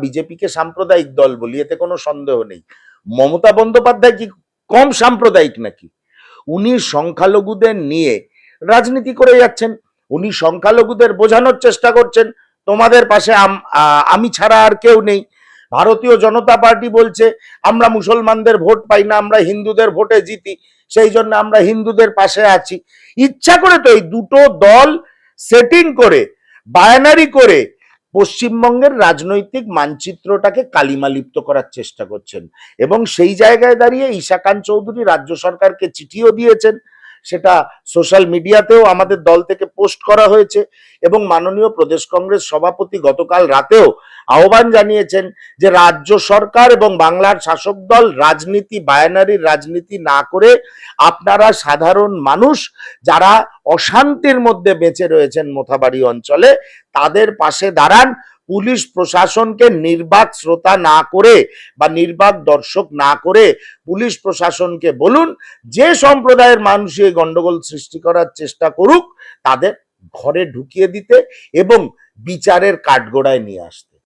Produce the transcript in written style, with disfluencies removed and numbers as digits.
বিজেপিকে সাম্প্রদায়িক দল বলি, এতে কোনো সন্দেহ নেই। মমতা বন্দ্যোপাধ্যায় কি কম সাম্প্রদায়িক নাকি? উনি সংখ্যালঘুদের নিয়ে রাজনীতি করে যাচ্ছেন। উনি সংখ্যালঘুদের বোঝানোর চেষ্টা করছেন তোমাদের পাশে আমি ছাড়া আর কেউ নেই। ভারতীয় জনতা পার্টি বলছে আমরা মুসলমানদের ভোট পাই না, আমরা হিন্দুদের ভোটে জিতি, সেই জন্য আমরা হিন্দুদের পাশে আছি। ইচ্ছা করে তো এই দুটো দল সেটিং করে বায়ানারি করে পশ্চিমবঙ্গের রাজনৈতিক মানচিত্রটাকে কালিমালিপ্ত করার চেষ্টা করছেন। এবং সেই জায়গায় দাঁড়িয়ে ঈশাকান্ত চৌধুরী রাজ্য সরকারকে চিঠিও দিয়েছেন, সেটা সোশ্যাল মিডিয়াতেও আমাদের দল থেকে পোস্ট করা হয়েছে। এবং মাননীয় প্রদেশ কংগ্রেস সভাপতি গতকাল রাতেও আহ্বান জানিয়েছেন যে রাজ্য সরকার এবং বাংলার শাসক দল রাজনীতি, বায়ানারির রাজনীতি না করে আপনারা সাধারণ মানুষ যারা অশান্তির মধ্যে বেঁচে রয়েছেন মোথাবাড়ি অঞ্চলে, তাদের পাশে দাঁড়ান। পুলিশ প্রশাসনকে নির্বাক শ্রোতা না করে বা নির্বাক দর্শক না করে পুলিশ প্রশাসনকে বলুন যে সম্প্রদায়ের মানুষ এই গন্ডগোল সৃষ্টি করার চেষ্টা করুক তাদের ঘরে ঢুকিয়ে দিতে এবং বিচারের কাঠগড়ায় নিয়ে আসতে।